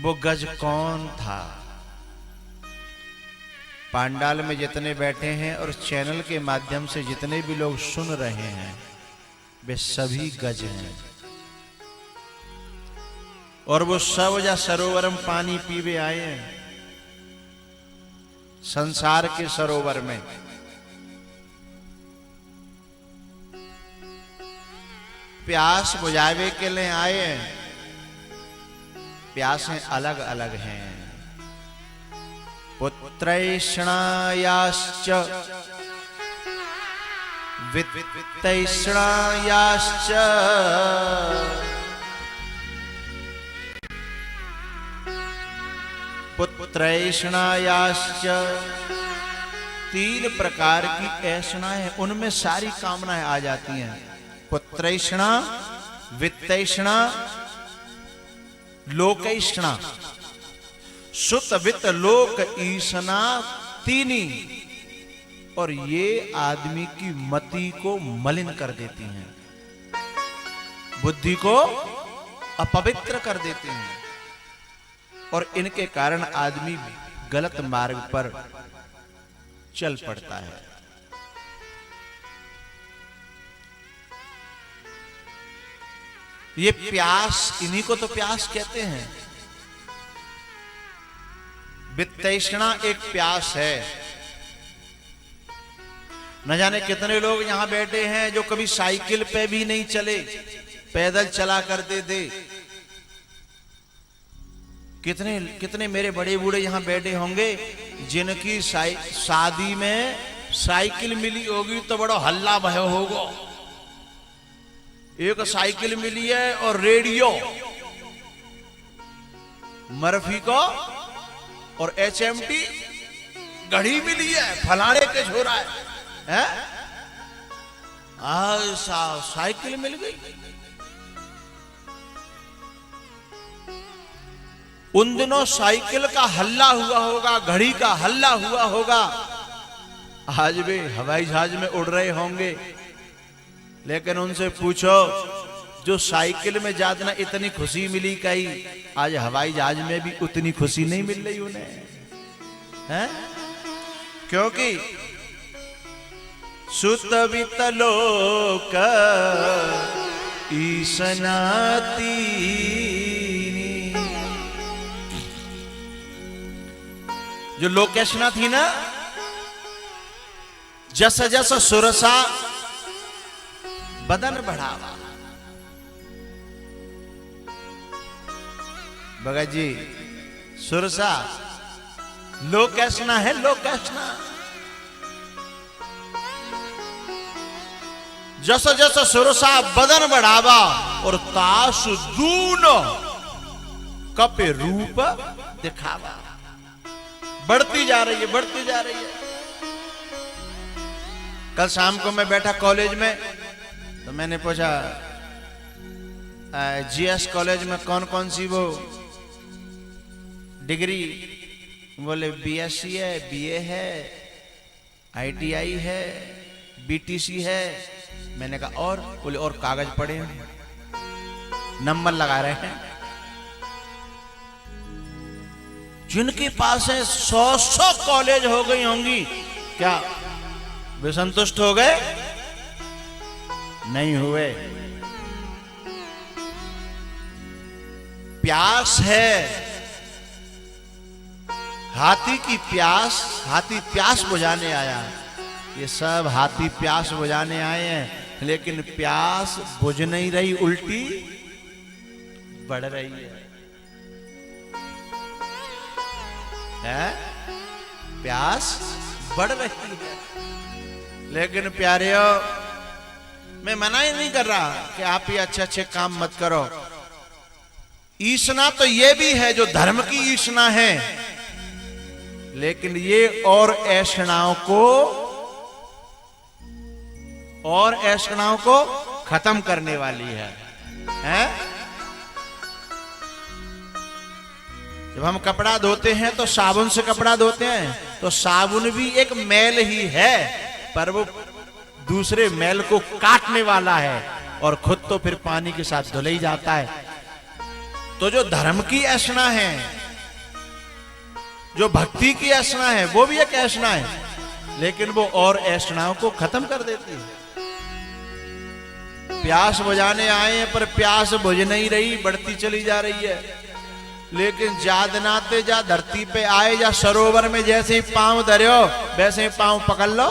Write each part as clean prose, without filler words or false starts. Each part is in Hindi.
वो गज कौन था? पांडाल में जितने बैठे हैं और चैनल के माध्यम से जितने भी लोग सुन रहे हैं वे सभी गज हैं। और वो सब जा सरोवर में पानी पीवे आए हैं, संसार के सरोवर में। प्यास बुझावे के लिए आए हैं। प्यासें अलग अलग हैं। पुत्रैषणायाश्च वित्तैषणायाश्च पुत्रैषणायाश्च। 3 प्रकार की ऐषणाएं, उनमें सारी कामनाएं आ जाती हैं। पुत्रैषणा, वित्तैषणा, लोकैषणा। सुत वित्त लोक ईसना तीनी। और ये आदमी की मति को मलिन कर देती हैं, बुद्धि को अपवित्र कर देती हैं और इनके कारण आदमी गलत मार्ग पर चल पड़ता है। ये प्यास, इन्हीं को तो प्यास कहते हैं। वित्तैषणा एक प्यास है। न जाने कितने लोग यहां बैठे हैं जो कभी साइकिल पे भी नहीं चले, पैदल चला करते थे। कितने कितने मेरे बड़े बूढ़े यहां बैठे होंगे जिनकी शादी में साइकिल मिली होगी तो बड़ा हल्ला भयो होगा। एक साइकिल मिली है और रेडियो मर्फी को और HMT घड़ी मिली है, फलाने के छोरा है, साइकिल मिल गई। उन दिनों साइकिल का हल्ला हुआ होगा, घड़ी का हल्ला हुआ होगा। आज भी हवाई जहाज में उड़ रहे होंगे, लेकिन उनसे पूछो जो साइकिल में जाना इतनी खुशी मिली, कहीं आज हवाई जहाज में भी उतनी खुशी नहीं मिल रही उन्हें, हैं? क्योंकि सुत वित्त लोक ईसनाती। जो लोकेशना थी ना, जस जस सुरसा बदन बढ़ावा। भगत जी, सुरसा लोकेशना है, लोकेशना। जस जस सुरसा बदन बढ़ावा और तास दून कपे रूप दिखावा। बढ़ती जा रही है, बढ़ती जा रही है। कल शाम को मैं बैठा कॉलेज में तो मैंने पूछा GS कॉलेज में कौन कौन सी वो डिग्री? बोले BSc है, BA है, ITI है, BTC है। मैंने कहा और? बोले और कागज पड़े हैं, नंबर लगा रहे हैं। जिनके पास है 100 कॉलेज हो गई होंगी, क्या वे संतुष्ट हो गए? नहीं हुए। प्यास है, हाथी की प्यास, हाथी प्यास बुझाने आया। ये सब हाथी प्यास बुझाने आए हैं, लेकिन प्यास बुझ नहीं रही, उल्टी बढ़ रही है। प्यास बढ़ रही है। लेकिन प्यारेओ, मैं मना ही नहीं कर रहा कि आप ये अच्छे अच्छे काम मत करो। ईसना तो ये भी है जो धर्म की ईसना है, लेकिन ये और ऐषणाओं को खत्म करने वाली है? जब हम कपड़ा धोते हैं तो साबुन से कपड़ा धोते हैं, तो साबुन भी एक मैल ही है, पर वो दूसरे मैल को काटने वाला है और खुद तो फिर पानी के साथ धुल ही जाता है। तो जो धर्म की ऐसना है, जो भक्ति की ऐसना है, वो भी एक ऐसना है, लेकिन वो और ऐसनाओं को खत्म कर देती है। प्यास बुझाने आए हैं पर प्यास बुझ नहीं रही, बढ़ती चली जा रही है। लेकिन जादनाते जा धरती पे आए, जा सरोवर में जैसे ही पांव धर्यो वैसे ही पांव पकड़ लो।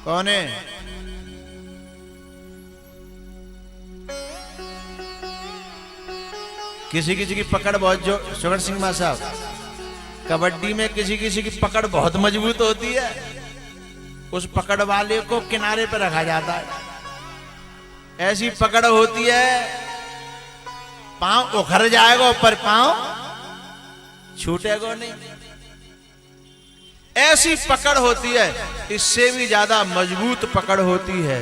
कौन है? किसी किसी की पकड़ बहुत, जो सुगर सिंह मां साहब, कबड्डी में किसी किसी की पकड़ बहुत मजबूत होती है, उस पकड़ वाले को किनारे पर रखा जाता है। ऐसी पकड़ होती है, पांव उखड़ जाएगा पर पांव छूटेगा नहीं। ऐसी पकड़ होती है। इससे भी ज्यादा मजबूत पकड़ होती है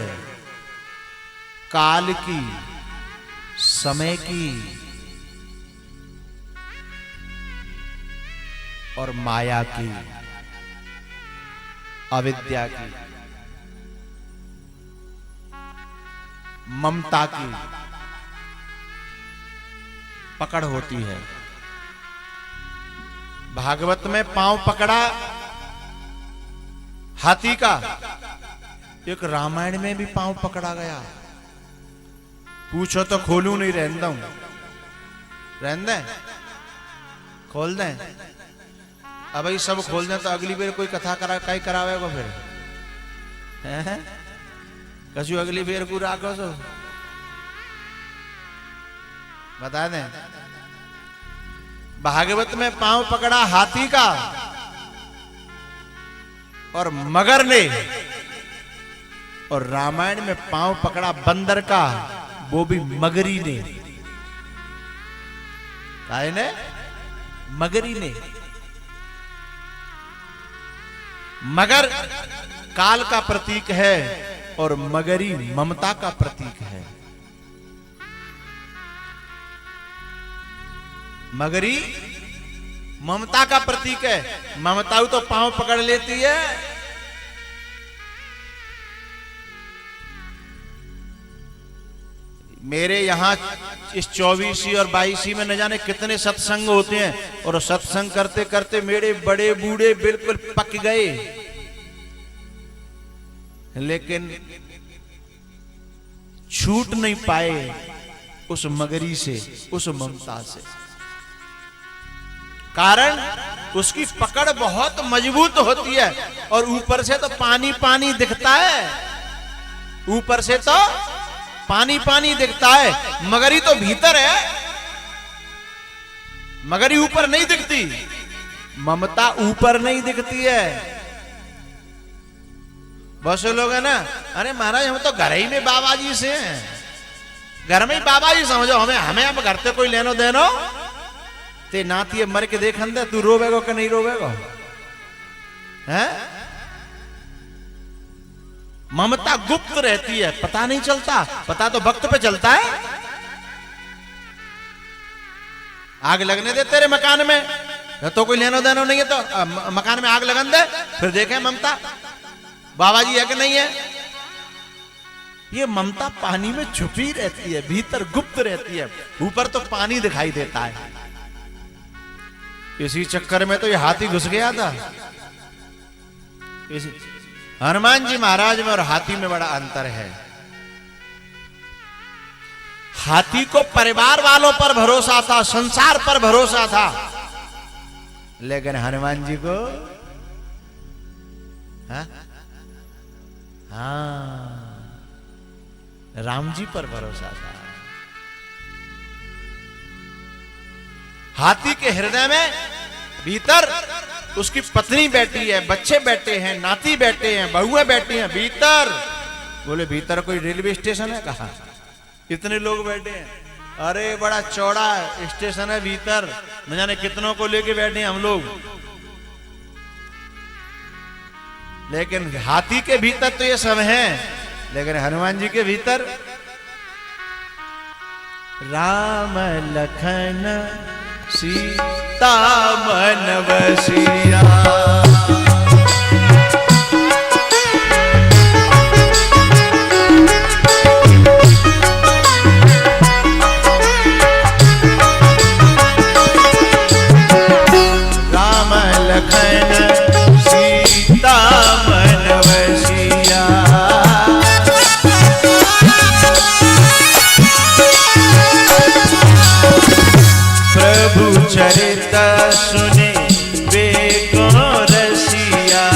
काल की, समय की और माया की, अविद्या की, ममता की पकड़ होती है। भागवत में पांव पकड़ा हाथी का, एक रामायण में भी पांव पकड़ा गया। पूछो तो खोलू नहीं, रहने दूं, रहने दें, खोल दें। अब भाई सब खोल दें तो अगली बार कोई कथा कई करावेगा फिर, हैं? कसू अगली बार को राखो सो बता दें। भागवत में पांव पकड़ा हाथी का और मगर ने, और रामायण में पांव पकड़ा बंदर का, वो भी मगरी ने। काहे ने? मगरी ने। मगर काल का प्रतीक है और मगरी ममता का प्रतीक है। मगरी ममता का प्रतीक है। ममताऊ तो पांव पकड़ लेती है, मेरे यहां इस 24वीं और 22वीं में न जाने कितने सत्संग होते हैं, और सत्संग करते करते मेरे बड़े बूढ़े बिल्कुल पक गए, लेकिन छूट नहीं पाए उस मगरी से, उस ममता से। कारण उसकी पकड़ बहुत मजबूत होती है, और ऊपर से तो पानी पानी दिखता है, ऊपर से तो पानी पानी दिखता है, मगरी तो भीतर है, मगरी ऊपर नहीं दिखती, ममता ऊपर नहीं दिखती है। बहुत से लोग है ना, अरे महाराज हम तो घर ही में बाबा जी से हैं, घर में ही बाबा जी समझो हमें, हमें अब घर से कोई लेनो देनो ते नाती मर के देखन दे, तू रोवेगो कि नहीं रोवेगो? हैं? ममता गुप्त रहती है, पता नहीं चलता, पता तो वक्त पे चलता है। आग लगने दे तेरे मकान में, तो कोई लेनो देनो नहीं है तो मकान में आग लगन दे, फिर देखें ममता बाबा जी है कि नहीं है। ये ममता पानी में छुपी रहती है, भीतर गुप्त रहती है, ऊपर तो पानी दिखाई देता है। इसी चक्कर में तो ये हाथी घुस गया था। इसी हनुमान जी महाराज में और हाथी में बड़ा अंतर है। हाथी को परिवार वालों पर भरोसा था, संसार पर भरोसा था, लेकिन हनुमान जी को राम जी पर भरोसा था। हाथी के हृदय में भीतर उसकी पत्नी बैठी है, बच्चे बैठे हैं, नाती बैठे हैं, बहुएं बैठी हैं भीतर। बोले भीतर कोई रेलवे स्टेशन है? कहा इतने लोग बैठे हैं, अरे बड़ा चौड़ा स्टेशन है भीतर, न जाने कितनों को लेके बैठे हैं हम लोग। लेकिन हाथी के भीतर तो ये सब हैं, लेकिन हनुमान जी के भीतर राम लखन सीता मन बसिया। प्रभु चरित सुने वे को रसिया।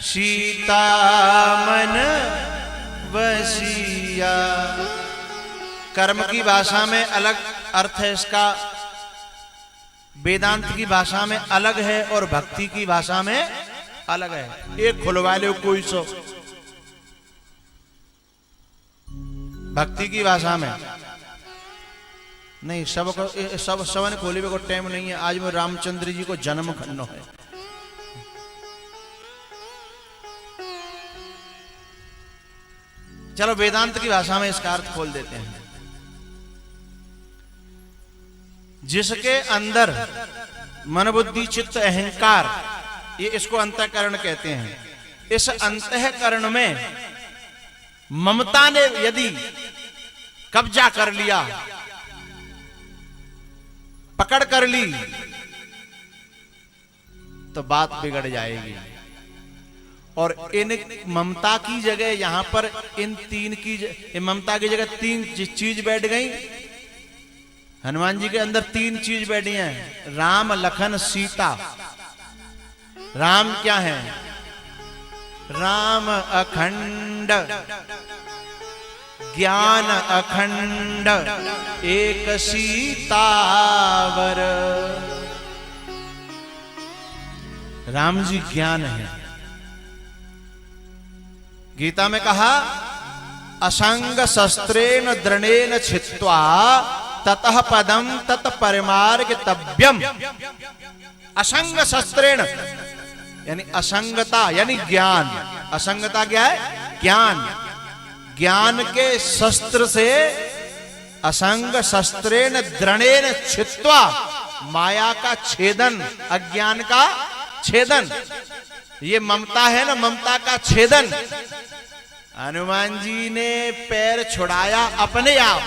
सीता मन वसिया। कर्म की भाषा में अलग अर्थ है इसका, वेदांत की भाषा में अलग है और भक्ति की भाषा में अलग है। एक खुलवा लो कोई सो। भक्ति की भाषा में नहीं, सबको सब ने खोले को टाइम नहीं है। आज में रामचंद्र जी को जन्म खन्नो है। चलो वेदांत की भाषा में इसका अर्थ खोल देते हैं। जिसके अंदर मन बुद्धि चित्त अहंकार, ये इसको अंतःकरण कहते हैं। इस अंतःकरण में ममता ने यदि कब्जा कर लिया, पकड़ कर ली, तो बात बिगड़ जाएगी। और इन ममता की जगह यहां पर इन तीन की ममता की जगह तीन चीज बैठ गई। हनुमान जी के अंदर तीन चीज बैठी हैं, राम लखन सीता। राम क्या है? राम अखंड ज्ञान, अखंड एक सीतावर। राम जी ज्ञान है। गीता में कहा असंग शस्त्रेण दृणेन छित्त्वा ततः पदम तत् परिमार्गितव्यम। असंग शस्त्रेण यानी असंगता यानी ज्ञान। असंगता क्या है? ज्ञान। ज्ञान के शस्त्र से असंग शस्त्रेण दृणेन छित्त्वा, माया का छेदन, अज्ञान का छेदन। ये ममता है ना, ममता का छेदन। हनुमान जी ने पैर छुड़ाया अपने आप,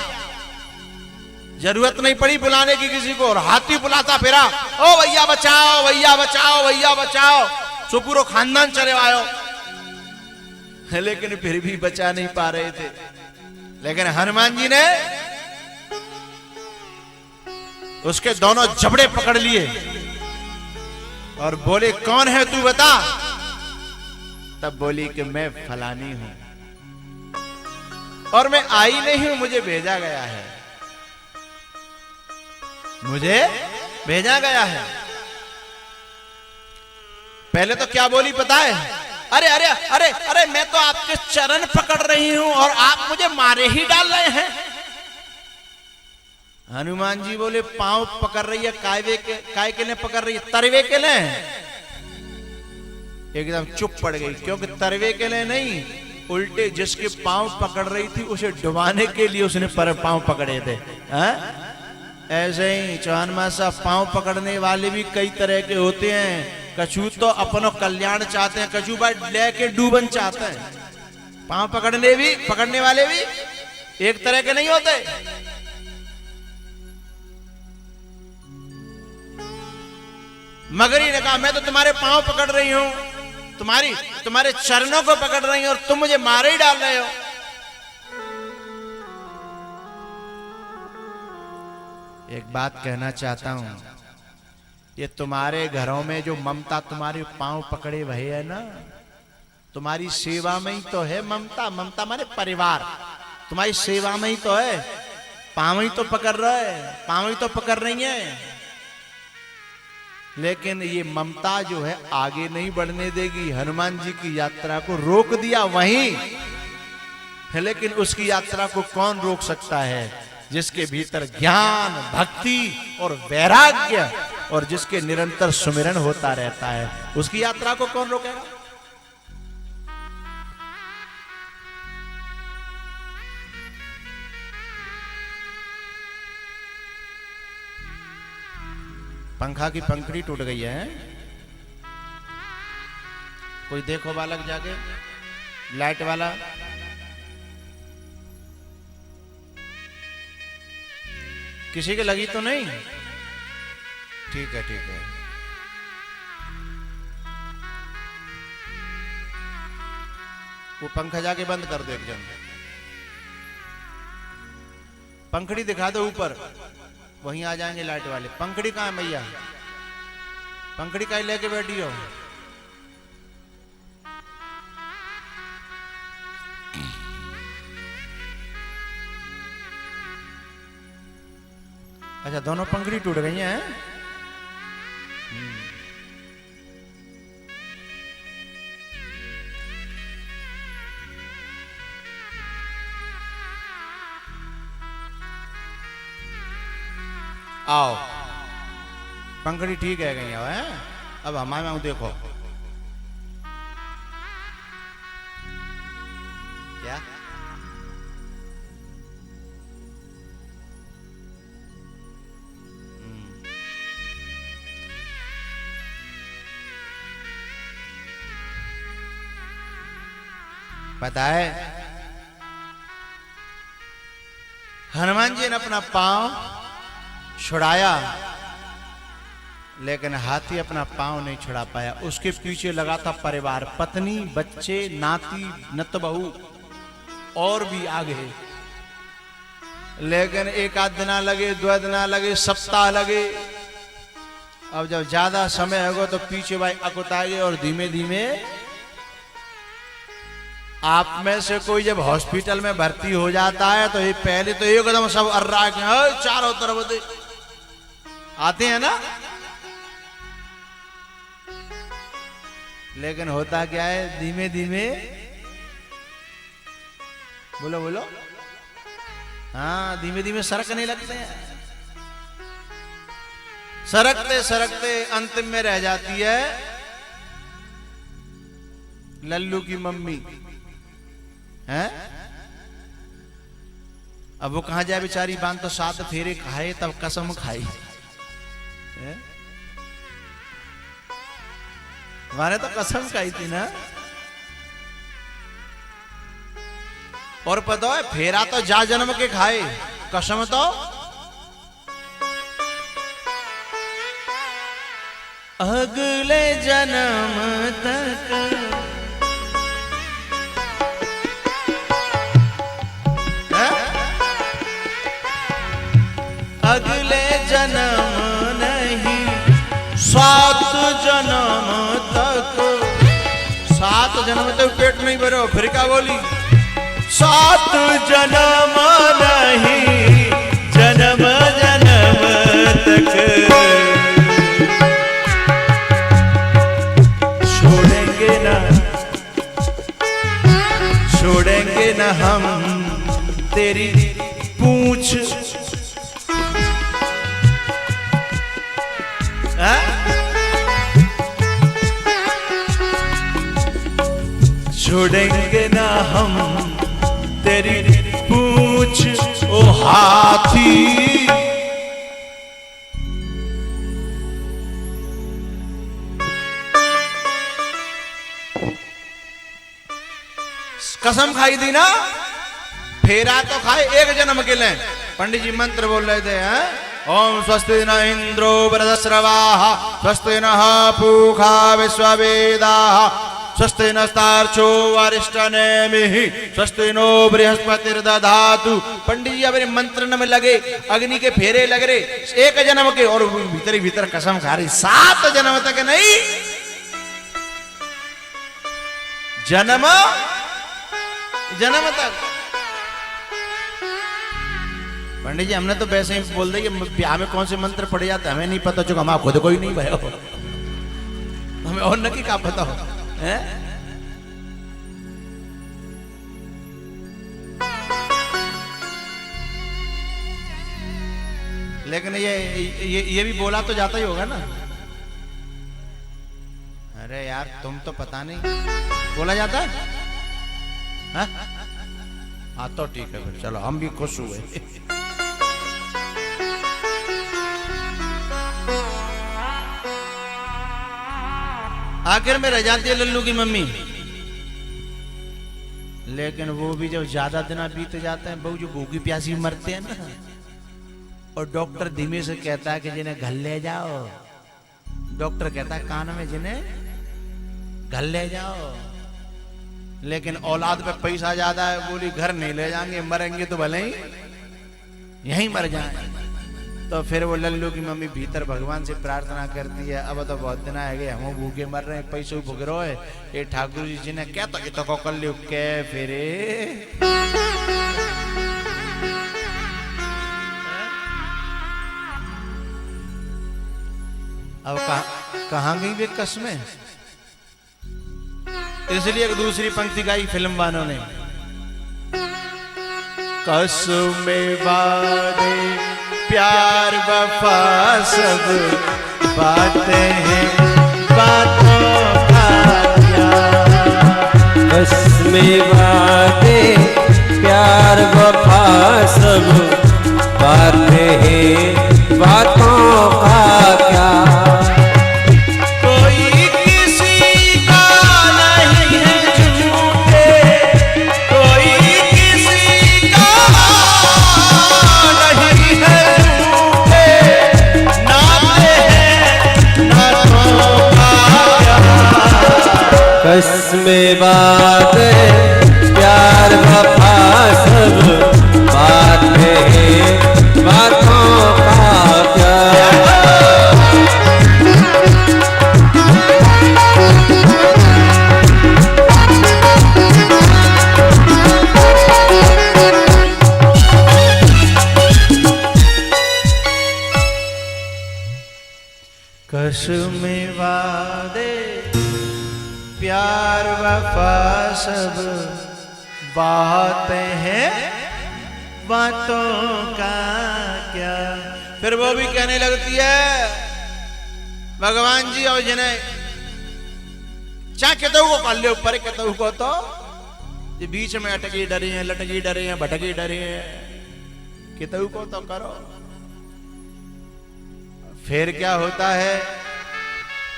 जरूरत नहीं पड़ी बुलाने की किसी को, और हाथी बुलाता फिरा, ओ भैया बचाओ, भैया बचाओ, भैया बचाओ। सो पूरा खानदान चले आयो, लेकिन फिर भी बचा नहीं पा रहे थे। लेकिन हनुमान जी ने उसके दोनों जबड़े पकड़ लिए और बोले कौन है तू बता। तब बोली कि मैं फलानी हूं और मैं आई नहीं हूं, मुझे भेजा गया है, मुझे भेजा गया है। पहले तो क्या बोली पता है? अरे अरे अरे अरे मैं तो आपके चरण पकड़ रही हूं और आप मुझे मारे ही डाल रहे हैं। हनुमान जी बोले पांव पकड़ रही है, काय के लिए पकड़ रही है? तरवे के लिए। एकदम चुप पड़ गई, क्योंकि तरवे के लिए नहीं, उल्टे जिसके पांव पकड़ रही थी उसे डुबाने के लिए उसने पर पांव पकड़े थे। ऐसे ही चौहान मासा पांव पकड़ने वाले भी कई तरह के होते हैं। कछु तो अपनो कल्याण चाहते हैं, कछु बात लेके डूबन चाहते हैं। पांव पकड़ने वाले भी एक तरह के नहीं होते। मगरी ने कहा मैं तो तुम्हारे पांव पकड़ रही हूं, तुम्हारे चरणों को पकड़ रही हूं और तुम मुझे मारे ही डाल रहे हो। एक बात कहना चाहता हूं, ये तुम्हारे घरों में जो ममता तुम्हारे पांव पकड़े हुए है ना, तुम्हारी सेवा में ही तो है ममता। ममता माने परिवार, तुम्हारी सेवा में ही तो है। पांव ही तो पकड़ रहा है, पांव ही तो पकड़ रही है, लेकिन ये ममता जो है आगे नहीं बढ़ने देगी। हनुमान जी की यात्रा को रोक दिया वहीं, लेकिन उसकी यात्रा को कौन रोक सकता है? जिसके भीतर ज्ञान, भक्ति और वैराग्य और जिसके निरंतर सुमिरन होता रहता है, उसकी यात्रा को कौन रोकेगा? पंखा की पंखड़ी टूट गई है। कोई देखो बालक जाके, लाइट वाला। किसी के लगी तो नहीं? ठीक है ठीक है। वो पंखा जाके बंद कर दो। एक जन पंखड़ी दिखा दो ऊपर, वहीं आ जाएंगे लाइट वाले। पंखड़ी कहाँ है मैया? पंखड़ी कहीं लेके बैठी हो? अच्छा, दोनों पंखड़ी टूट गई हैं। आओ, पंखड़ी ठीक है गई है। अब हमारे में देखो क्या पता है? हनुमान जी ने अपना पांव छुड़ाया, लेकिन हाथी अपना पांव नहीं छुड़ा पाया। उसके पीछे लगा था परिवार, पत्नी, बच्चे, नाती, नतबहू और भी आगे। लेकिन एक आध दिना लगे, दो दिना लगे, सप्ताह लगे। अब जब ज्यादा समय होगा तो पीछे भाई अकुताएंगे। और धीमे धीमे आप में से कोई जब हॉस्पिटल में भर्ती हो जाता है तो ये पहले तो एकदम सब अर्रा के चारों तरफ दे आते हैं ना। लेकिन होता क्या है, धीमे धीमे बोलो बोलो, हाँ, धीमे धीमे सरकने लगते हैं। सरकते सरकते अंतिम में रह जाती है लल्लू की मम्मी है। अब वो कहां जाए बेचारी, बांध तो 7 फेरे खाए तब कसम खाई। हमारे तो कसम खाई थी ना। और पता है, फेरा तो जा जन्म के खाए, कसम तो अगले जन्म तक। अगले जन्म नहीं, 7 जन्म तक। 7 जन्म तक पेट नहीं भरो, फिर क्या बोली? 7 जन्म नहीं, जन्म जन्म तक। छोड़ेंगे ना, छोड़ेंगे ना हम तेरी पूछ। छोड़ेंगे ना हम तेरी पूछ ओ हाथी। कसम खाई थी ना, फेरा तो खाए एक जन्म के लिए। पंडित जी मंत्र बोल रहे थे, ओम स्वस्ति न इंद्रो वृधस्रवाः, स्वस्ति नः पूषा विश्ववेदाः, स्वस्ति नस्तार्क्ष्यो अरिष्टनेमिः, स्वस्ति नो बृहस्पतिर्दधातु। पंडित जी अपने मंत्र में लगे, अग्नि के फेरे लग रहे एक जन्म के, और भीतर ही भीतर कसम खा रही 7 जन्म तक नहीं, जन्म जन्म तक। पंडित जी हमने तो वैसे ही बोल दिया कि ब्याह में कौन से मंत्र पढ़े जाते हमें नहीं पता, चूंकि हम खुद को ही नहीं भय हो, हमें और न की क्या पता हो है? लेकिन ये भी बोला तो जाता ही होगा ना। अरे यार तुम तो पता नहीं बोला जाता है। हाँ तो ठीक है, फिर चलो हम भी खुश हुए। आखिर में रह जाती है लल्लू की मम्मी। लेकिन वो भी जब ज्यादा दिन बीत जाते हैं, बहू जो भूखी प्यासी मरते हैं ना, और डॉक्टर धीमे से कहता है कि जिन्हें घर ले जाओ। डॉक्टर कहता है कान में, जिन्हें घर ले जाओ। लेकिन औलाद पे पैसा ज्यादा है, बोली घर नहीं ले जाएंगे, मरेंगे तो भले ही यहीं मर जाए। तो फिर वो लल्लू की मम्मी भीतर भगवान से प्रार्थना करती है, अब तो बहुत दिन आ गए, हम भूखे मर रहे हैं, पैसों भुग रहे है, ये ठाकुर जी जिन्हें क्या तो कर लियो के फिर अब कहाँ गई वे कस्में। इसलिए एक दूसरी पंक्ति गाई फिल्म वालों ने, कसमें वादे प्यार वफा सब बातें हैं, बातों का क्या। कसमें वादे प्यार वफा सब बातें हैं, बातों का क्या। कसमें बातें प्यार वफा सब बातें हैं, बातों का क्या। कसमें वादे प्यार वफा सब बातें हैं, बातों का क्या। फिर वो भी कहने लगती है, भगवान जी और जिन्हें चाहे कहते को कर ले ऊपर, कहते को तो ये बीच में अटकी डरी है, लटकी डरी है, भटकी डरी है, कहते को तो करो। फिर क्या होता है,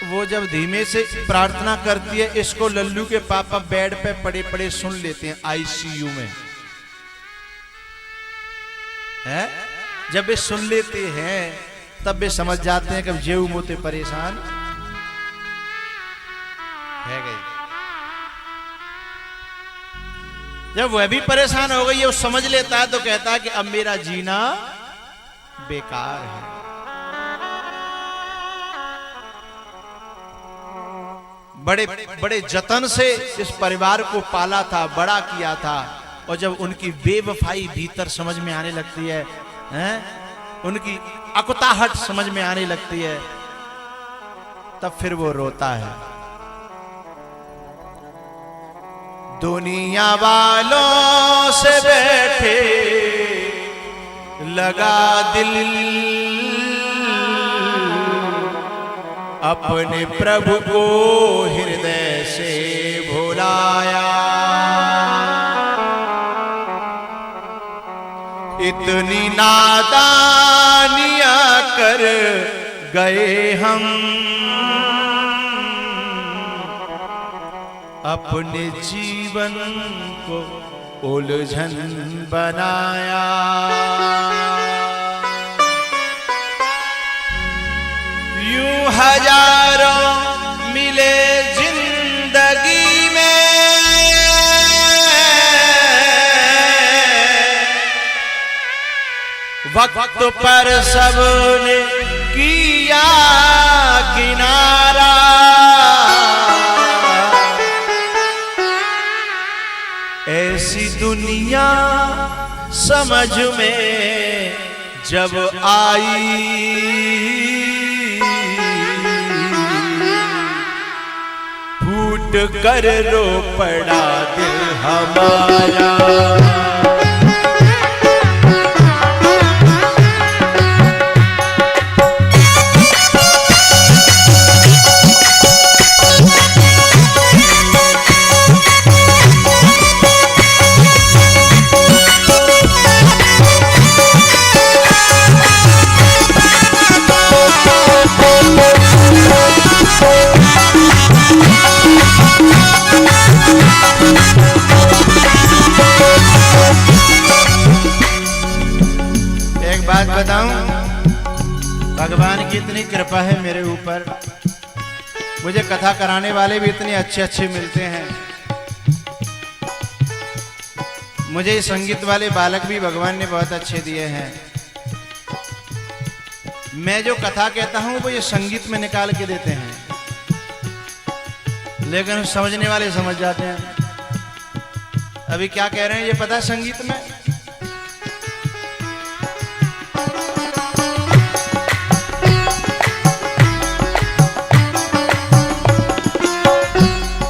वो जब धीमे से प्रार्थना करती है, इसको लल्लू के पापा बेड पे पड़े पड़े सुन लेते हैं, आईसीयू में है। जब वे सुन लेते हैं तब वे समझ जाते हैं कि जेऊ मोते परेशान है गई। जब वह भी परेशान हो गई है, वो समझ लेता है, तो कहता है कि अब मेरा जीना बेकार है। बड़े बड़े जतन से इस परिवार को पाला था, बड़ा किया था, और जब उनकी बेवफाई भीतर समझ में आने लगती है, उनकी अकुताहट समझ में आने लगती है, तब फिर वो रोता है। दुनिया वालों से बैठे लगा दिल, अपने प्रभु को हृदय से भुलाया। इतनी नादानियां कर गए हम, अपने जीवन को उलझन बनाया। यूं हजारों मिले जिंदगी में, वक्त पर सबने किया किनारा। ऐसी दुनिया समझ में जब आई, फूट कर रो पड़ा दिल हमारा। इतनी कृपा है मेरे ऊपर, मुझे कथा कराने वाले भी इतने अच्छे अच्छे मिलते हैं, मुझे ये संगीत वाले बालक भी भगवान ने बहुत अच्छे दिए हैं। मैं जो कथा कहता हूं वो ये संगीत में निकाल के देते हैं, लेकिन समझने वाले समझ जाते हैं। अभी क्या कह रहे हैं ये पता है संगीत में?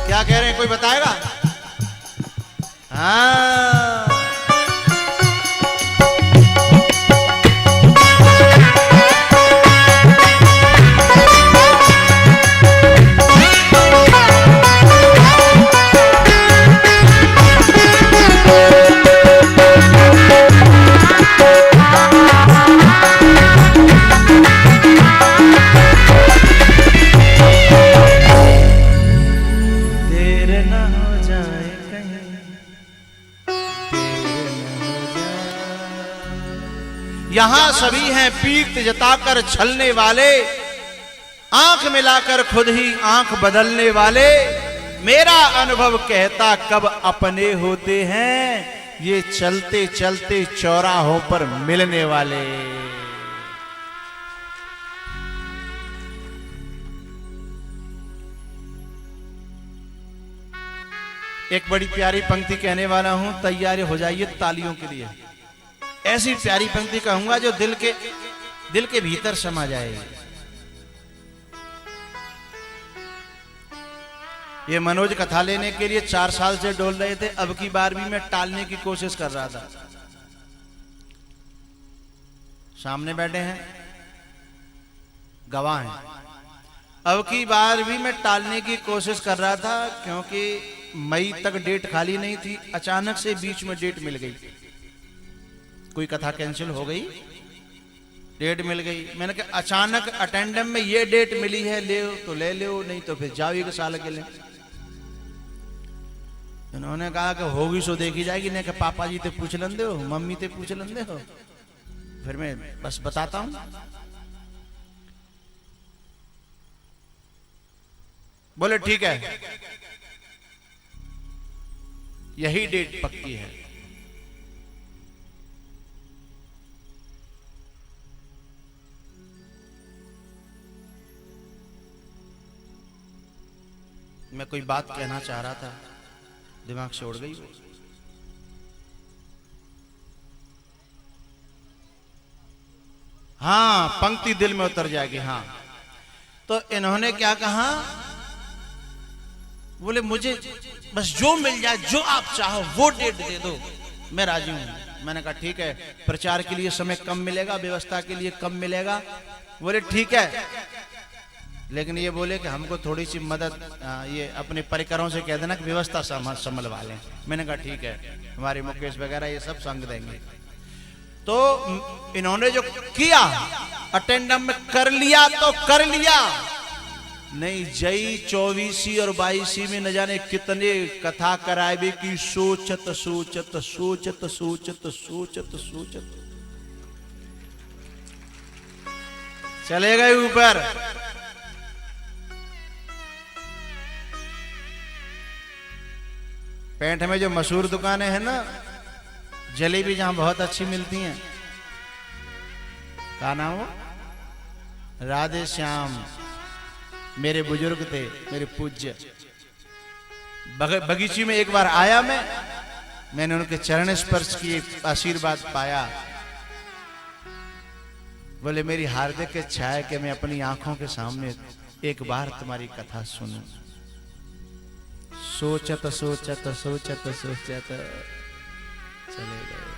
क्या कह रहे हैं, कोई बताएगा? हाँ, यहां सभी हैं पीठ जताकर छलने वाले, आंख मिलाकर खुद ही आंख बदलने वाले। मेरा अनुभव कहता कब अपने होते हैं, ये चलते चलते चौराहों पर मिलने वाले। एक बड़ी प्यारी पंक्ति कहने वाला हूं, तैयार हो जाइए तालियों के लिए। ऐसी प्यारी पंक्ति कहूंगा जो दिल के भीतर समा जाए। ये मनोज कथा लेने के लिए 4 साल से डोल रहे थे, अब की बार भी मैं टालने की कोशिश कर रहा था। सामने बैठे हैं, गवाह हैं। अब की बार भी मैं टालने की कोशिश कर रहा था, क्योंकि मई तक डेट खाली नहीं थी, अचानक से बीच में डेट मिल गई। कोई कथा कैंसिल हो गई, डेट मिल गई। मैंने कहा अचानक अटेंडम में ये डेट मिली है, ले तो ले लो, नहीं तो फिर जाओ 1 साल के लिए। उन्होंने कहा कि होगी सो देखी जाएगी। नहीं कि पापा जी ते पूछ लेंदे हो, मम्मी ते पूछ लेंदे हो। फिर मैं बस बताता हूं। बोले ठीक है, यही डेट पक्की है। मैं कोई बात कहना चाह रहा था, दिमाग से उड़ गई। हाँ, पंक्ति दिल में उतर जाएगी। हाँ, तो इन्होंने क्या कहा, बोले मुझे बस जो मिल जाए, जो आप चाहो वो डेट दे दो, मैं राजी हूं। मैंने कहा ठीक है, प्रचार के लिए समय कम मिलेगा, व्यवस्था के लिए कम मिलेगा। बोले ठीक है, लेकिन ये बोले कि हमको थोड़ी सी मदद, ये अपने परिकरों से कह देना कि व्यवस्था संभलवा लें। मैंने कहा ठीक है, हमारे मुकेश वगैरह ये सब संग देंगे। तो इन्होंने जो किया, अटेंडम में कर लिया तो कर लिया, नहीं जई 24 और 22 में न जाने कितने कथा कराए की सोचत सोचत सोचत सोचत सोचत सोचत चले गए ऊपर। पेंट में जो मशहूर दुकानें हैं ना, जलेबी जहां बहुत अच्छी मिलती हैं, क्या नाम हो, राधे श्याम, मेरे बुजुर्ग थे, मेरे पूज्य। बगीची में एक बार आया मैंने उनके चरण स्पर्श किए, आशीर्वाद पाया। बोले मेरी हार्दिक इच्छा है कि मैं अपनी आंखों के सामने एक बार तुम्हारी कथा सुनूं। सोचत सोचत सोचत सोचत चले गए।